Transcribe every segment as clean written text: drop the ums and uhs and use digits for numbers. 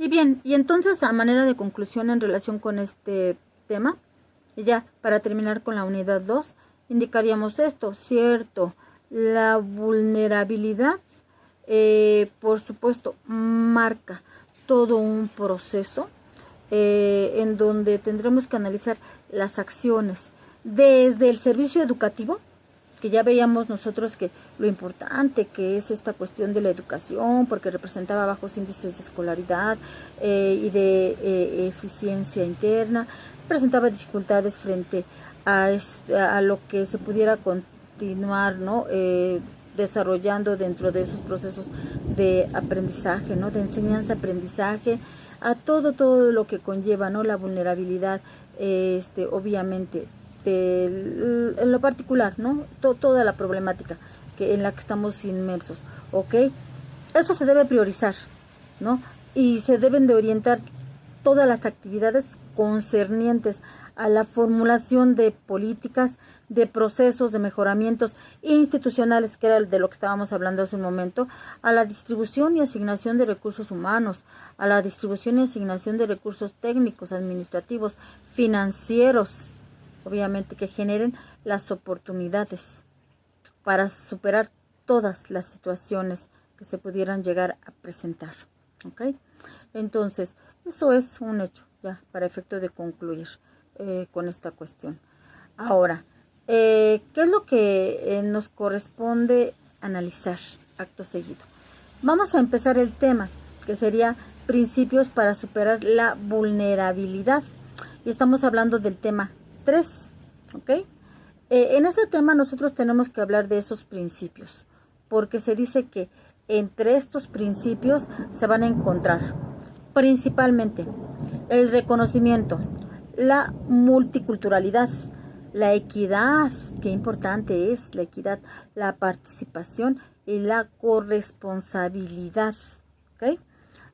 Y bien, y entonces a manera de conclusión en relación con este tema, y ya para terminar con la unidad 2, indicaríamos esto, cierto, la vulnerabilidad, por supuesto, marca todo un proceso en donde tendremos que analizar las acciones desde el servicio educativo, que ya veíamos nosotros que lo importante que es esta cuestión de la educación, porque representaba bajos índices de escolaridad y de eficiencia interna, presentaba dificultades frente a lo que se pudiera continuar, ¿no? Desarrollando dentro de esos procesos de aprendizaje, ¿no? De enseñanza-aprendizaje, a todo lo que conlleva, ¿no? La vulnerabilidad, obviamente, en lo particular, ¿no? Toda la problemática en la que estamos inmersos, ¿ok? Eso se debe priorizar, ¿no? Y se deben de orientar todas las actividades concernientes a la formulación de políticas, de procesos, de mejoramientos institucionales, que era de lo que estábamos hablando hace un momento, a la distribución y asignación de recursos humanos, a la distribución y asignación de recursos técnicos, administrativos, financieros, obviamente, que generen las oportunidades para superar todas las situaciones que se pudieran llegar a presentar, ¿ok? Entonces, eso es un hecho, ya, para efecto de concluir con esta cuestión. Ahora, ¿qué es lo que nos corresponde analizar acto seguido? Vamos a empezar el tema, que sería principios para superar la vulnerabilidad. Y estamos hablando del tema 3, ¿ok? En este tema nosotros tenemos que hablar de esos principios, porque se dice que entre estos principios se van a encontrar principalmente el reconocimiento, la multiculturalidad, la equidad, qué importante es la equidad, la participación y la corresponsabilidad, ¿ok?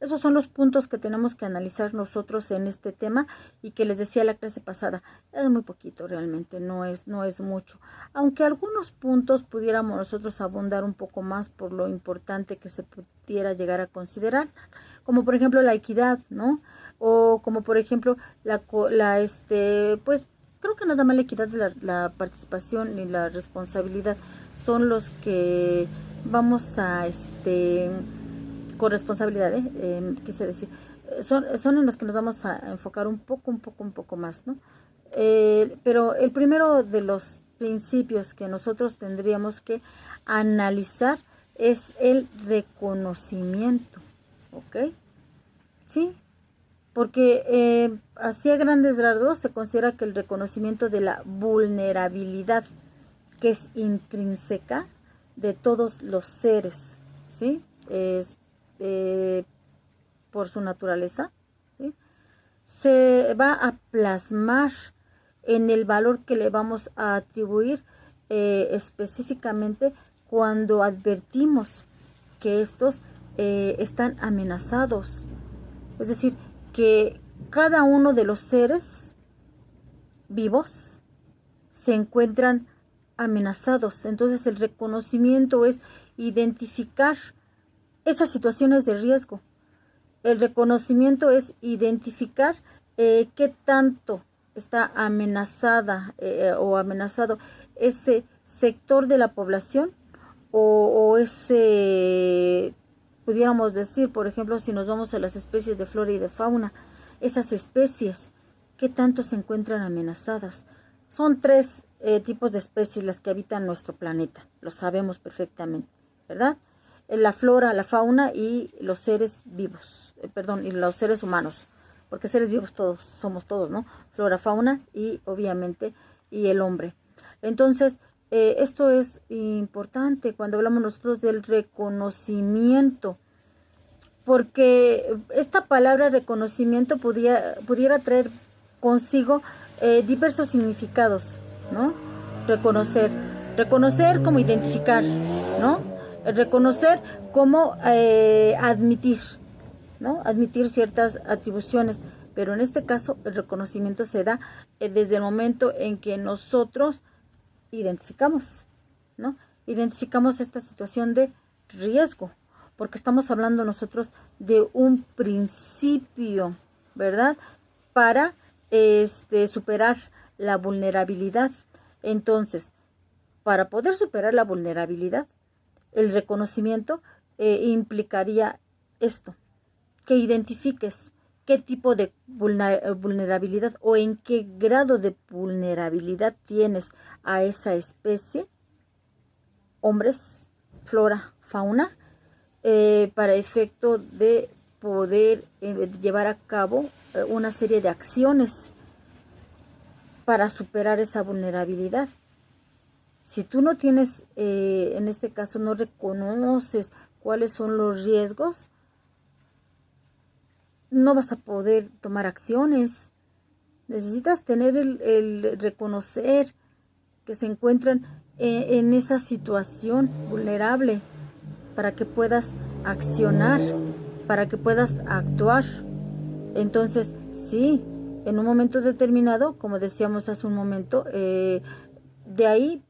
Esos son los puntos que tenemos que analizar nosotros en este tema y que les decía la clase pasada, es muy poquito realmente, no es mucho. Aunque algunos puntos pudiéramos nosotros abundar un poco más por lo importante que se pudiera llegar a considerar, como por ejemplo la equidad, ¿no? O como por ejemplo pues creo que nada más la equidad, la participación y la responsabilidad son los que vamos a corresponsabilidad, quise decir, son en los que nos vamos a enfocar un poco más, ¿no? Pero el primero de los principios que nosotros tendríamos que analizar es el reconocimiento, ¿ok? Sí, porque así a grandes rasgos se considera que el reconocimiento de la vulnerabilidad, que es intrínseca de todos los seres, ¿sí? Por su naturaleza, ¿sí? Se va a plasmar en el valor que le vamos a atribuir específicamente cuando advertimos que estos están amenazados. Es decir, que cada uno de los seres vivos se encuentran amenazados. Entonces el reconocimiento es identificar esas situaciones de riesgo. El reconocimiento es identificar qué tanto está amenazada o amenazado ese sector de la población o ese, pudiéramos decir, por ejemplo, si nos vamos a las especies de flora y de fauna, esas especies, qué tanto se encuentran amenazadas. Son 3 tipos de especies las que habitan nuestro planeta, lo sabemos perfectamente, ¿verdad? La flora, la fauna y los seres vivos, y los seres humanos, porque seres vivos todos, somos todos, ¿no? Flora, fauna y obviamente y el hombre. Entonces, esto es importante cuando hablamos nosotros del reconocimiento, porque esta palabra reconocimiento pudiera traer consigo diversos significados, ¿no? Reconocer como identificar, ¿no? Reconocer como admitir, ¿no? Admitir ciertas atribuciones, pero en este caso el reconocimiento se da desde el momento en que nosotros identificamos, ¿no? Identificamos esta situación de riesgo porque estamos hablando nosotros de un principio, ¿verdad? Para superar la vulnerabilidad. Entonces, para poder superar la vulnerabilidad, el reconocimiento implicaría esto, que identifiques qué tipo de vulnerabilidad o en qué grado de vulnerabilidad tienes a esa especie, hombres, flora, fauna, para efecto de poder llevar a cabo una serie de acciones para superar esa vulnerabilidad. Si tú no tienes, en este caso, no reconoces cuáles son los riesgos, no vas a poder tomar acciones. Necesitas tener el reconocer que se encuentran en esa situación vulnerable para que puedas accionar, para que puedas actuar. Entonces, sí, en un momento determinado, como decíamos hace un momento, de ahí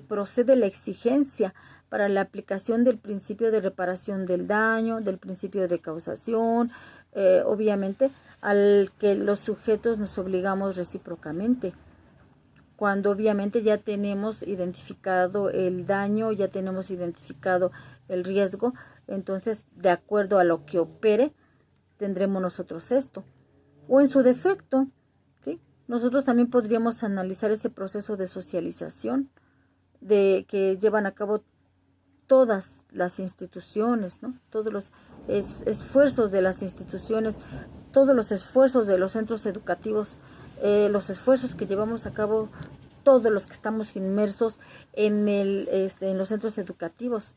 procede la exigencia para la aplicación del principio de reparación del daño, del principio de causación, obviamente, al que los sujetos nos obligamos recíprocamente. Cuando obviamente ya tenemos identificado el daño, ya tenemos identificado el riesgo, entonces, de acuerdo a lo que opere, tendremos nosotros esto. O en su defecto, ¿sí? Nosotros también podríamos analizar ese proceso de socialización de que llevan a cabo todas las instituciones, ¿no? Todos los esfuerzos de las instituciones, todos los esfuerzos de los centros educativos, los esfuerzos que llevamos a cabo todos los que estamos inmersos en los centros educativos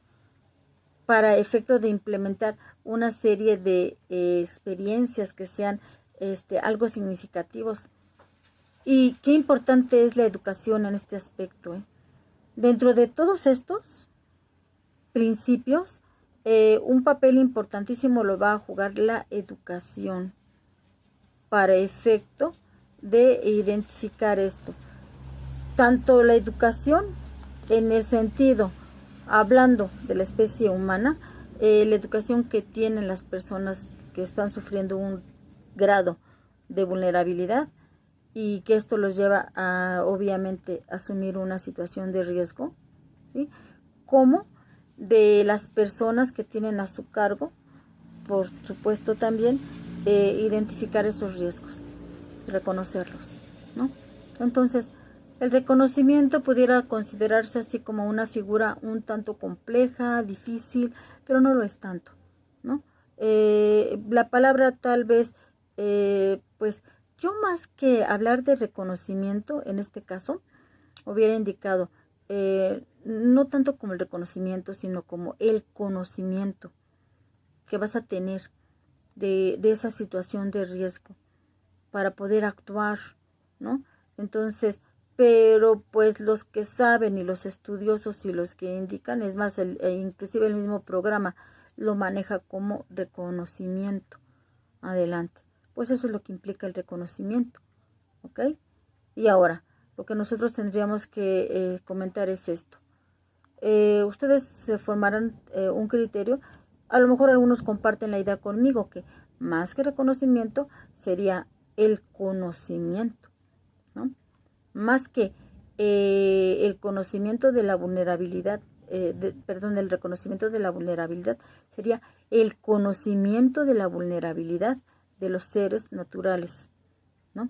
para efecto de implementar una serie de experiencias que sean algo significativos. Y qué importante es la educación en este aspecto. Dentro de todos estos principios, un papel importantísimo lo va a jugar la educación para efecto de identificar esto. Tanto la educación en el sentido, hablando de la especie humana, la educación que tienen las personas que están sufriendo un grado de vulnerabilidad y que esto los lleva a, obviamente, asumir una situación de riesgo, ¿sí? Como de las personas que tienen a su cargo, por supuesto también, identificar esos riesgos, reconocerlos, ¿no? Entonces, el reconocimiento pudiera considerarse así como una figura un tanto compleja, difícil, pero no lo es tanto, ¿no? La palabra tal vez, pues yo más que hablar de reconocimiento, en este caso, hubiera indicado no tanto como el reconocimiento, sino como el conocimiento que vas a tener de esa situación de riesgo para poder actuar, ¿no? Entonces, pero pues los que saben y los estudiosos y los que indican, es más, inclusive el mismo programa lo maneja como reconocimiento. Adelante. Pues eso es lo que implica el reconocimiento, ¿ok? Y ahora, lo que nosotros tendríamos que comentar es esto. Ustedes se formarán un criterio, a lo mejor algunos comparten la idea conmigo, que más que reconocimiento sería el conocimiento, ¿no? Más que el conocimiento de la vulnerabilidad, el reconocimiento de la vulnerabilidad, sería el conocimiento de la vulnerabilidad de los seres naturales, ¿no?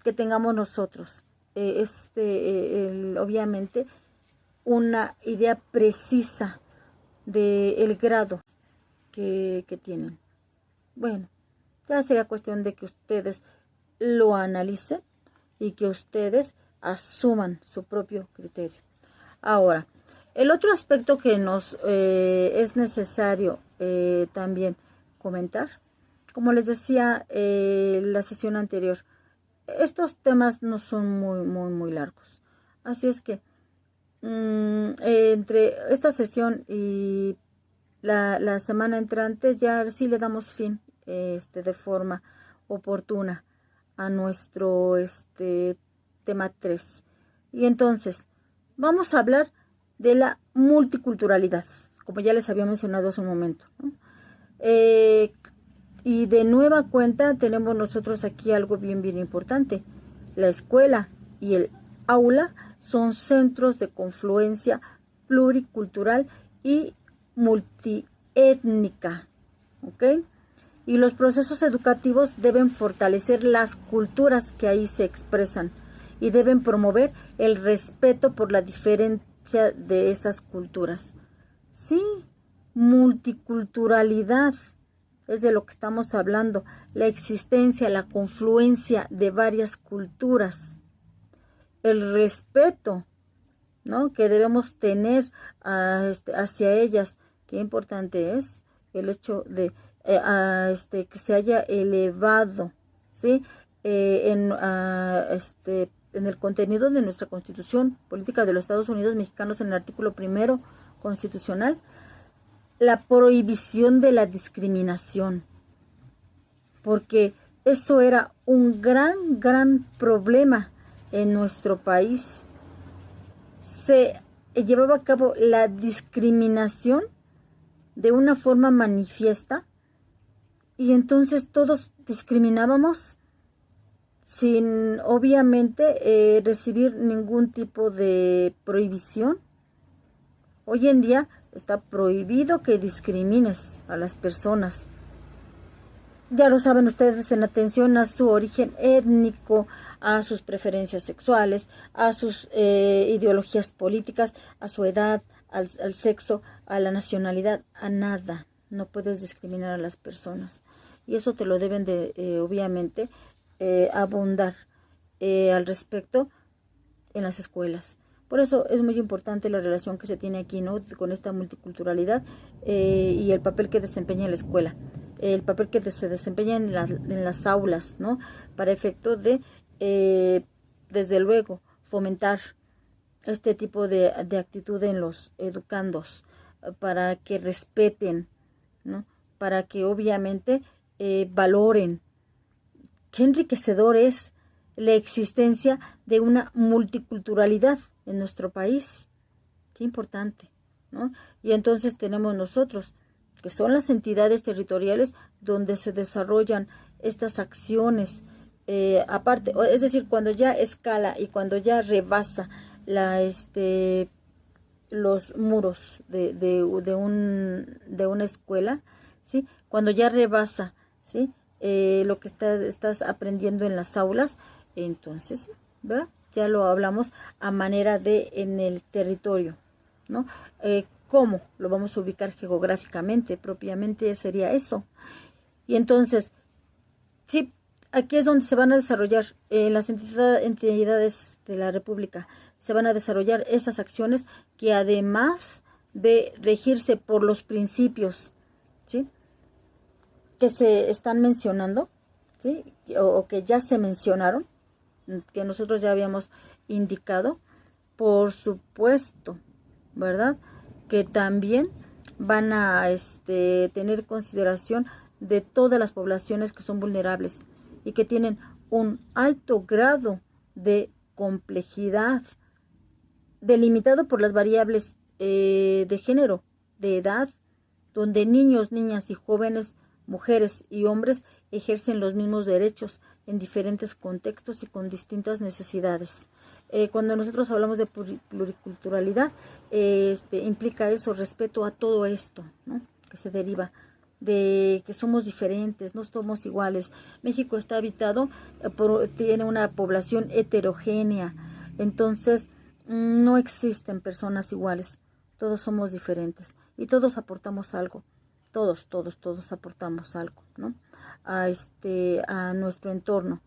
Que tengamos nosotros, obviamente, una idea precisa del grado que tienen. Bueno, ya sería cuestión de que ustedes lo analicen y que ustedes asuman su propio criterio. Ahora, el otro aspecto que nos es necesario también comentar, como les decía la sesión anterior, estos temas no son muy largos. Así es que entre esta sesión y la semana entrante ya sí le damos fin de forma oportuna a nuestro tema 3. Y entonces vamos a hablar de la multiculturalidad, como ya les había mencionado hace un momento, ¿no? Y de nueva cuenta tenemos nosotros aquí algo bien importante. La escuela y el aula son centros de confluencia pluricultural y multiétnica, ¿ok? Y los procesos educativos deben fortalecer las culturas que ahí se expresan y deben promover el respeto por la diferencia de esas culturas. Sí, multiculturalidad es de lo que estamos hablando, la existencia, la confluencia de varias culturas, el respeto, ¿no?, que debemos tener hacia ellas. Qué importante es el hecho de que se haya elevado, ¿sí?, en el contenido de nuestra Constitución Política de los Estados Unidos Mexicanos, en el artículo 1 constitucional, la prohibición de la discriminación, porque eso era un gran problema en nuestro país. Se llevaba a cabo la discriminación de una forma manifiesta y entonces todos discriminábamos sin obviamente recibir ningún tipo de prohibición. Hoy en día está prohibido que discrimines a las personas. Ya lo saben ustedes, en atención a su origen étnico, a sus preferencias sexuales, a sus ideologías políticas, a su edad, al sexo, a la nacionalidad, a nada. No puedes discriminar a las personas. Y eso te lo deben de, obviamente, abundar al respecto en las escuelas. Por eso es muy importante la relación que se tiene aquí, ¿no?, con esta multiculturalidad y el papel que desempeña la escuela, el papel que se desempeña en las aulas, ¿no?, para efecto de, desde luego, fomentar este tipo de actitud en los educandos, para que respeten, ¿no?, para que obviamente valoren. Qué enriquecedor es la existencia de una multiculturalidad en nuestro país. Qué importante, ¿no? Y entonces tenemos nosotros, que son las entidades territoriales donde se desarrollan estas acciones, aparte, es decir, cuando ya escala y cuando ya rebasa los muros de una escuela, ¿sí?, cuando ya rebasa, ¿sí?, lo que estás aprendiendo en las aulas, entonces, ¿verdad?, ya lo hablamos a manera de en el territorio, ¿no? ¿Cómo lo vamos a ubicar geográficamente? Propiamente sería eso. Y entonces, sí, aquí es donde se van a desarrollar las entidades de la República, se van a desarrollar esas acciones que, además de regirse por los principios, ¿sí?, que se están mencionando, ¿sí?, o que ya se mencionaron, que nosotros ya habíamos indicado, por supuesto, ¿verdad?, que también van a tener consideración de todas las poblaciones que son vulnerables y que tienen un alto grado de complejidad, delimitado por las variables de género, de edad, donde niños, niñas y jóvenes, mujeres y hombres ejercen los mismos derechos en diferentes contextos y con distintas necesidades. Cuando nosotros hablamos de pluriculturalidad, implica eso, respeto a todo esto, ¿no?, que se deriva de que somos diferentes, no somos iguales. México está habitado, tiene una población heterogénea, entonces no existen personas iguales, todos somos diferentes y todos aportamos algo. Todos aportamos algo, ¿no?, a nuestro entorno.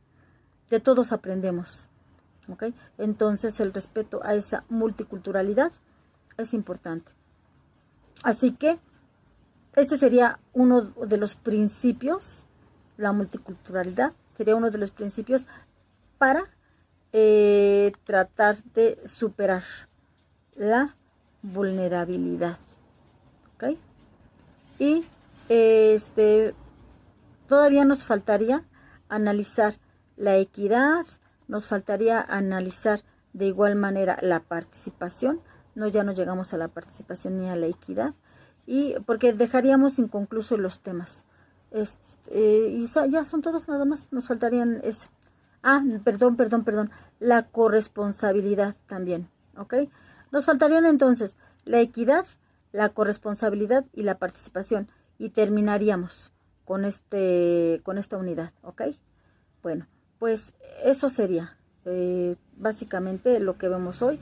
De todos aprendemos, ¿ok? Entonces el respeto a esa multiculturalidad es importante. Así que este sería uno de los principios, la multiculturalidad sería uno de los principios para tratar de superar la vulnerabilidad, ¿ok? Y todavía nos faltaría analizar la equidad, nos faltaría analizar de igual manera la participación, ya no llegamos a la participación ni a la equidad, y porque dejaríamos inconclusos los temas. Ya son todos, nada más nos faltarían ese. Perdón, la corresponsabilidad también, ¿ok? Nos faltarían entonces la equidad, la corresponsabilidad y la participación, y terminaríamos con esta unidad, ¿ok? Bueno, pues eso sería básicamente lo que vemos hoy.